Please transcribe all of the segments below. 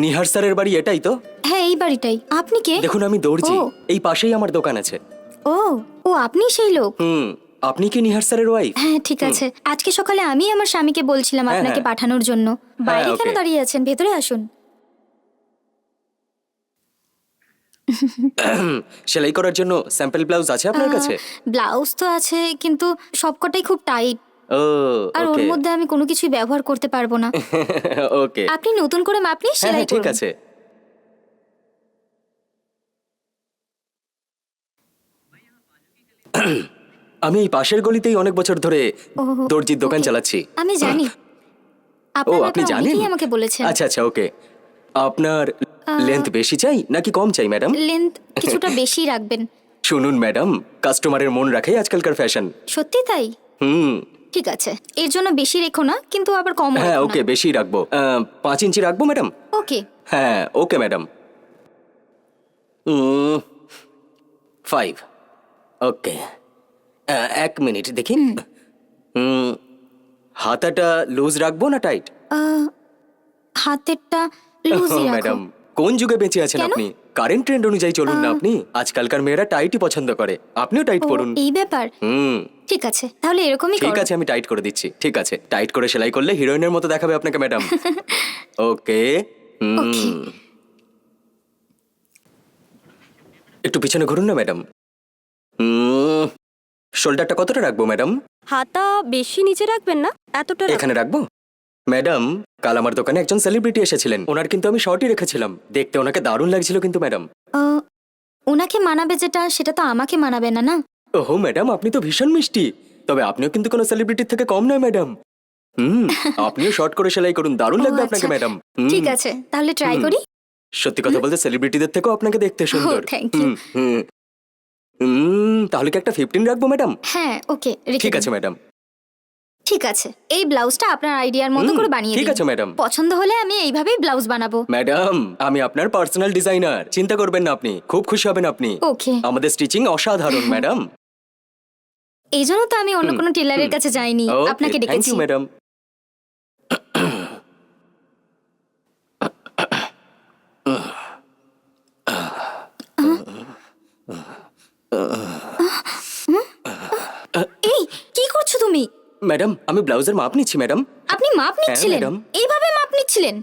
নিহার স্যারের বাড়ি এটাই তো? হ্যাঁ এই বাড়িটাই। আপনি কে? দেখুন আমি দর্জি, ও। এই পাশেই আমার দোকান আছে। ও ও আপনি সেই লোক। আপনি কি নিহার স্যারের ওয়াইফ? হ্যাঁ ঠিক আছে। আজকে সকালে আমি আমার স্বামীকে বলছিলাম হ্যাঁ, আপনাকে হ্যাঁ। পাঠানোর জন্য। বাইরে কেন ওকে। দাঁড়িয়ে আছেন? ভেতরে আসুন। সেলাই করার জন্য স্যাম্পল ব্লাউজ আছে আপনার কাছে? ব্লাউজ তো আছে কিন্তু সবকটাই খুব টাইট, ও আর ওর ওকে। মধ্যে আমি কোনো কিছুই ব্যবহার করতে পারবো না। ওকে। আপনি নতুন করে মাপ নিয়ে হ্যাঁ সেলাই হ্যাঁ ঠিক করুন। আছে। আমি এই পাশের গলিতেই অনেক বছর ধরে ওহ, দর্জির দোকান ওকে। চালাচ্ছি। আমি জানি। ও আপনার আপনি ব্যাপারে জানেন? অনেকেই আমাকে বলেছেন। আচ্ছা আচ্ছা ওকে। আপনার লেন্থ বেশি চাই নাকি কম চাই ম্যাডাম? লেন্থ কিছুটা বেশি রাখবেন। শুনুন ম্যাডাম, কাস্টমারের মন রাখাই আজকালকার ফ্যাশন। সত্যি তাই? হুম। ঠিক আছে, এর জন্য বেশি রেখো না কিন্তু আবার কম হ্যাঁ রেখো ওকে, না। বেশি রাখবো। 5 ইঞ্চি রাখবো ম্যাডাম? ওকে। হ্যাঁ ওকে ম্যাডাম। 5 ওকে। 1 মিনিট দেখি। হাতাটা লুজ রাখবো না টাইট? হাতেরটা লুজই রাখো। ম্যাডাম কোন যুগে বেঁচে আছেন কেন? আপনি? কারেন্ট ট্রেন্ড অনুযায়ী চলুন না আপনি। আজকালকার মেয়েরা টাইটই পছন্দ করে, আপনিও টাইট ও, পরুন। এই ব্যাপার। ঠিক আছে, তাহলে এরকমই ঠিক করো। আছে, আমি টাইট করে দিচ্ছি। ঠিক আছে, টাইট করে সেলাই করলে হিরোইনের মতো দেখাবে আপনাকে ম্যাডাম। ওকে। ওকে। একটু পিছনে ঘুরুন না ম্যাডাম। শোল্ডারটা কতটা রাখবো ম্যাডাম? হাতা বেশি নিচে রাখবেন না, এতটা এখানে রাখবো? ম্যাডাম কাল আমার দোকানে একজন সেলিব্রিটি এসেছিলেন, ওনার কিন্তু আমি শর্টই রেখেছিলাম। দেখতে ওনাকে দারুণ লাগছিল কিন্তু ম্যাডাম। ওনাকে মানাবে যেটা সেটা তো আমাকে মানাবে না, না? ওহো ম্যাডাম, আপনি তো ভীষণ মিষ্টি। তবে আপনিও কিন্তু কোনো সেলিব্রিটির থেকে কম নয় ম্যাডাম। আপনিও শর্ট করে সেলাই করুন, দারুণ ও, লাগবে আচ্ছা। আপনাকে ম্যাডাম। ঠিক আছে, তাহলে ট্রাই করি। সত্যি কথা বলতে সেলিব্রিটিদের থেকেও আপনাকে দেখতে সুন্দর। thank you. তাহলে কি একটা 15 রাখবো ম্যাডাম? হ্যাঁ ওকে, রেখে ঠিক দিন। আছে ম্যাডাম। ঠিক আছে, এই ব্লাউজটা আপনার আইডিয়ার মতো করে বানিয়ে দিন। ঠিক আছে ম্যাডাম। পছন্দ হলে আমি এইভাবেই ব্লাউজ বানাবো। ম্যাডাম আমি আপনার পার্সোনাল ডিজাইনার, চিন্তা করবেন না, আপনি খুব খুশি হবেন আপনি। ওকে। আমাদের স্টিচিং অসাধারণ ম্যাডাম। এই জন্য তো আমি অন্য কোনো টেলারের কাছে যাইনি, আপনাকে থ্যাংক ডেকেছি। You madam. এই কি করছো তুমি? ম্যাডাম আমি ব্লাউজের মাপ নিচ্ছি ম্যাডাম। আপনি মাপ নিচ্ছিলেন? ম্যাডাম। এইভাবে মাপ নিচ্ছিলেন?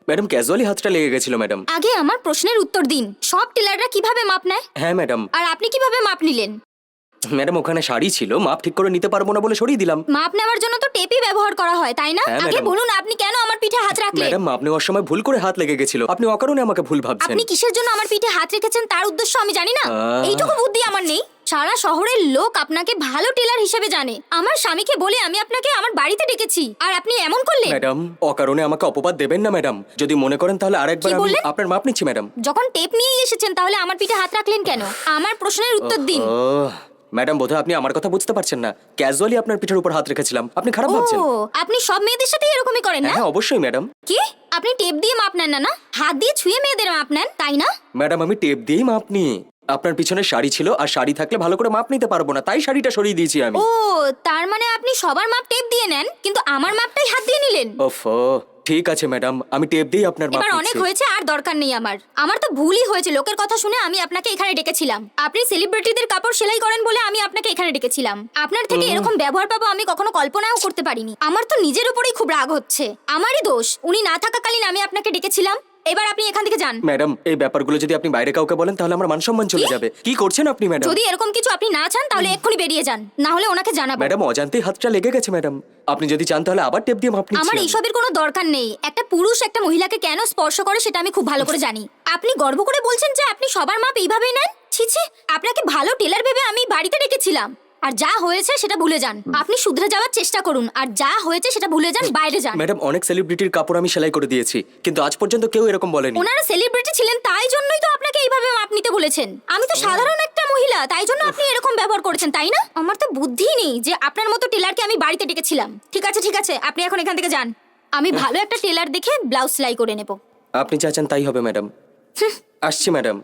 ম্যাডাম ক্যাজুয়ালি হাতটা লেগে গেছিল ম্যাডাম। আগে আমার প্রশ্নের উত্তর দিন। সব টেলাররা কিভাবে মাপ নেয়? হ্যাঁ ম্যাডাম। আর আপনি কিভাবে মাপ নিলেন? ম্যাডাম ওখানে শাড়ি ছিল, মাপ ঠিক করে নিতে পারবো না বলে সরিয়ে দিলাম। মাপ নেওয়ার জন্য তো টেপই ব্যবহার করা হয়, তাই না? হ্যাঁ, আগে ম্যাডাম। বলুন আপনি কেন আমার পিঠে হাত রাখলেন? ম্যাডাম মাপ নেওয়ার সময় ভুল করে হাত লেগে গেছিল, আপনি অকারণে আমাকে ভুল ভাবছেন। আপনি কিসের জন্য আমার পিঠে হাত রেখেছেন তার উদ্দেশ্য আমি জানি না। এইটুকু বুদ্ধি আমার নেই? সারা শহরের লোক আপনাকে ভালো টেলার হিসেবে জানে। আমার স্বামীকে বলে আমি আপনাকে আমার বাড়িতে ডেকেছি, আর আপনি এমন করলেন। ম্যাডাম অকারণে আমাকে অপবাদ দেবেন না ম্যাডাম। যদি মনে করেন তাহলে আরেকবার কি আমি বললেন? আপনার মাপ নিচ্ছি ম্যাডাম। যখন টেপ নিয়েই এসেছেন তাহলে আমার পিঠে হাত রাখলেন কেন? আমার প্রশ্নের উত্তর দিন। ম্যাডাম বোধহয় আপনি আমার কথা বুঝতে পারছেন না। ক্যাজুয়ালি আপনার পিঠের উপর হাত রেখেছিলাম, আপনি খারাপ ভাবছেন। ও, আপনি সব মেয়েদের সাথে এরকমই করেন না? হ্যাঁ অবশ্যই ম্যাডাম। কি? আপনি টেপ দিয়ে মাপ নেন না? হাত দিয়ে ছুঁয়ে মেয়েদের মাপ নেন, তাই না? ম্যাডাম আমি টেপ দিয়েই মাপ নিই। আপনার পিছনে শাড়ি ছিল, আর শাড়ি থাকলে ভালো করে মাপ নিতে পারবো না, তাই শাড়িটা সরিয়ে দিয়েছি আমি। ও, তার মানে আপনি সবার মাপ টেপ দিয়ে নেন কিন্তু আমার মাপটাই হাত দিয়ে নিলেন। ওফো, ঠিক আছে ম্যাডাম, আমি টেপ দিয়েই আপনার মাপ এবার অনেক নিচ্ছি। হয়েছে, আর দরকার নেই আমার তো ভুলই হয়েছে। লোকের কথা শুনে আমি আপনাকে এখানে ডেকেছিলাম। আপনি সেলিব্রিটিদের কাপড় সেলাই করেন বলে আমি আপনাকে এখানে ডেকেছিলাম। আপনার থেকে এরকম ব্যবহার পাবো আমি কখনো কল্পনাও করতে পারিনি। আমার তো নিজের উপরেই খুব রাগ হচ্ছে। আমারই দোষ, উনি না থাকাকালীন আমি আপনাকে ডেকেছিলাম। এবার আপনি এখান থেকে যান। ম্যাডাম এই ব্যাপারগুলো যদি আপনি বাইরে কাউকে বলেন তাহলে আমার মান সম্মান চলে কি? যাবে। কি করছেন আপনি ম্যাডাম? যদি এরকম কিছু আপনি না চান তাহলে এক্ষুনি বেরিয়ে যান, না হলে ওনাকে জানাবো। ম্যাডাম অজান্তেই হাতটা লেগে গেছে ম্যাডাম, আপনি যদি চান তাহলে আবার টেপ দিয়ে মাপ নিচ্ছি আমার আমি। এইসবের কোনো দরকার নেই। একটা পুরুষ একটা মহিলাকে কেন স্পর্শ করে সেটা আমি খুব ভালো করে জানি। আপনি গর্ব করে বলছেন যে আপনি সবার মাপ এইভাবেই নেন? ছি ছি, আপনাকে ভালো টেলার ভেবে আমি বাড়িতে ডেকেছিলাম। আর যা হয়েছে সেটা ভুলে যান। আপনি শুধরে যাওয়ার চেষ্টা করুন, আর যা হয়েছে সেটা ভুলে যান, বাইরে যান। ম্যাডাম অনেক সেলিব্রিটির কাপড় আমি সেলাই করে দিয়েছি, কিন্তু আজ পর্যন্ত কেউ এরকম বলেনি। ওনারা সেলিব্রিটি ছিলেন তাই জন্যই তো আপনাকে এইভাবে মাপ নিতে বলেছেন। আমি তো সাধারণ একটা মহিলা, তাই জন্য আপনি এরকম ব্যবহার করেছেন, তাই না? আমার তো বুদ্ধি নেই যে আপনার মতো টেলারকে আমি বাড়িতে ডেকেছিলাম। ঠিক আছে, আপনি এখন এখান থেকে যান। আমি ভালো একটা টেলার দেখে ব্লাউজ সেলাই করে নেব। আপনি যা চান তাই হবে ম্যাডাম। আসছি ম্যাডাম।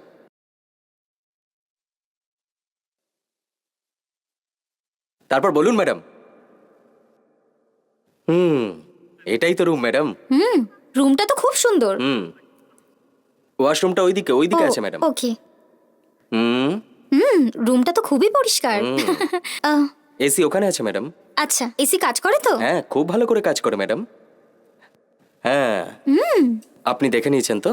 তারপর বলুন ম্যাডাম। এটাই তো রুম ম্যাডাম। রুমটা তো খুব সুন্দর। ওয়াশরুমটা ওইদিকে আছে ম্যাডাম। ওকে। হুম। রুমটা তো খুবই পরিষ্কার। আহ, এসি ওখানে আছে ম্যাডাম। আচ্ছা, এসি কাজ করে তো? হ্যাঁ, খুব ভালো করে কাজ করে ম্যাডাম। হ্যাঁ, আপনি দেখে নিয়েছেন তো?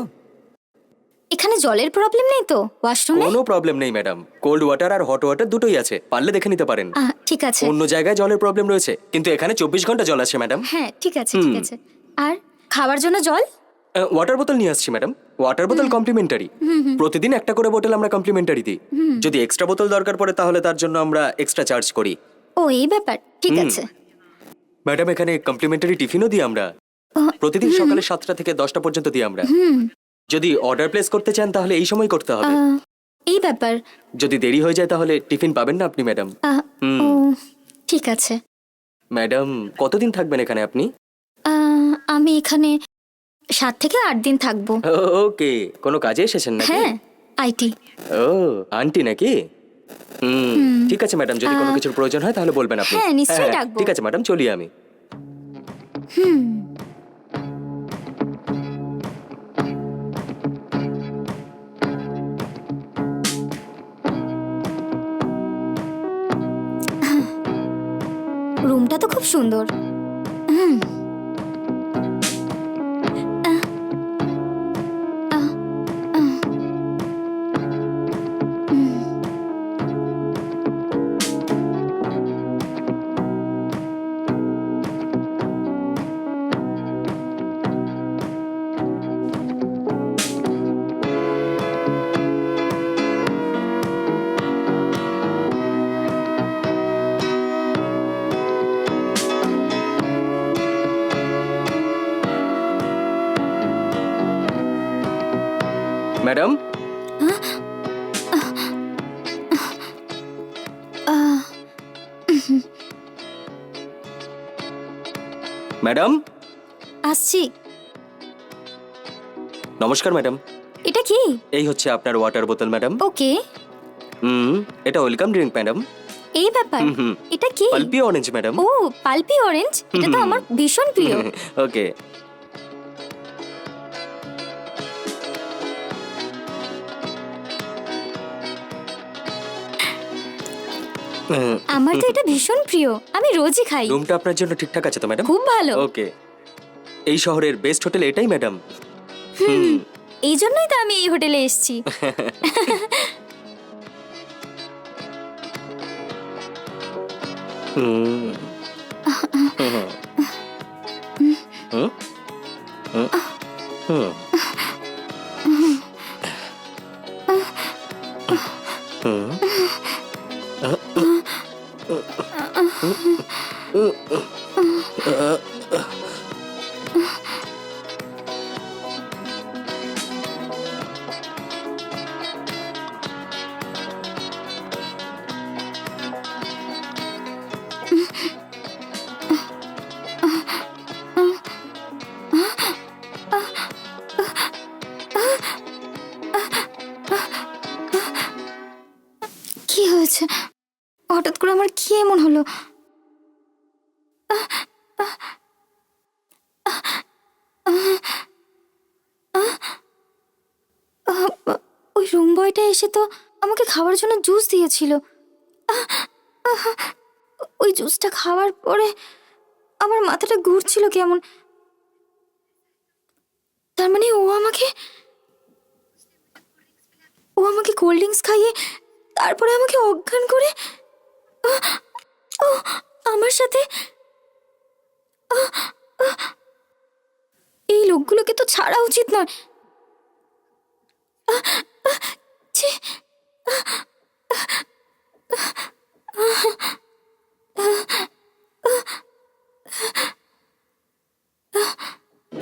এখানে জলের প্রবলেম নেই তো ওয়াশরুমে? কোনো প্রবলেম নেই ম্যাডাম, কোল্ড ওয়াটার আর হট ওয়াটার দুটোই আছে, পারলে দেখে নিতে পারেন। ঠিক আছে। অন্য জায়গায় জলের প্রবলেম রয়েছে, কিন্তু এখানে 24 ঘন্টা জল আছে ম্যাডাম। হ্যাঁ, ঠিক আছে, ঠিক আছে। আর খাবার জন্য জল? ওয়াটার বোতল নিয়ে আসছি ম্যাডাম, ওয়াটার বোতল কমপ্লিমেন্টারি। প্রতিদিন একটা করে বোতল আমরা কমপ্লিমেন্টারি দিই। যদি এক্সট্রা বোতল দরকার পড়ে তাহলে তার জন্য আমরা এক্সট্রা চার্জ করি। ও, এই ব্যাপার, ঠিক আছে। ম্যাডাম, এখানে কমপ্লিমেন্টারি টিফিনও দিই আমরা। প্রতিদিন সকালে 7টা থেকে 10টা পর্যন্ত দিই আমরা। যদি অর্ডার প্লেস করতে চান তাহলে এই সময় করতে হবে। এই ব্যাপার। যদি দেরি হয়ে যায় তাহলে টিফিন পাবেন না আপনি ম্যাডাম। ও, ঠিক আছে। ম্যাডাম, কতদিন থাকবেন এখানে আপনি? আমি এখানে 7 থেকে 8 দিন থাকবো। ওকে, কোনো কাজে এসেছেন নাকি? হ্যাঁ, আইটি। ও, আন্টি নাকি? ঠিক আছে ম্যাডাম, যদি কোনো কিছুর প্রয়োজন হয় তাহলে বলবেন আপনি। হ্যাঁ, নিশ্চয়ই ডাকবো। ঠিক আছে ম্যাডাম, চলি আমি। রুমটা তো খুব সুন্দর। ম্যাডাম, ম্যাডাম, আসছি। নমস্কার ম্যাডাম। এটা কি? এই হচ্ছে আপনার ওয়াটার বোতল ম্যাডাম। ওকে। এটা ওয়েলকাম ড্রিঙ্ক ম্যাডাম। এই ব্যাপার। এটা কি? Pulpy orange madam. ও, পালপি অরেঞ্জ, এটা তো আমার ভীষণ প্রিয়। ওকে। আমার তো এটা ভীষণ প্রিয়, আমি রোজই খাই। রুমটা আপনার জন্য ঠিকঠাক আছে তো ম্যাডাম? খুব ভালো। ওকে। এই শহরের বেস্ট হোটেল এটাই ম্যাডাম। এই জন্যই তো আমি এই হোটেলে এসেছি। কি হয়েছে? হঠাৎ করে আমার কি এমন হলো? ওই রুম বয়টা এসে তো আমাকে খাওয়ার জন্য জুস দিয়েছিল। ওই জুসটা খাওয়ার পরে আমার মাথাটা ঘুরছিল কেমন। তার মানে ও আমাকে কোল্ড ড্রিঙ্কস খাইয়ে তারপরে আমাকে অজ্ঞান করে আমার সাথে। এই লোকগুলোকে তো ছাড়া উচিত নয়। ছি।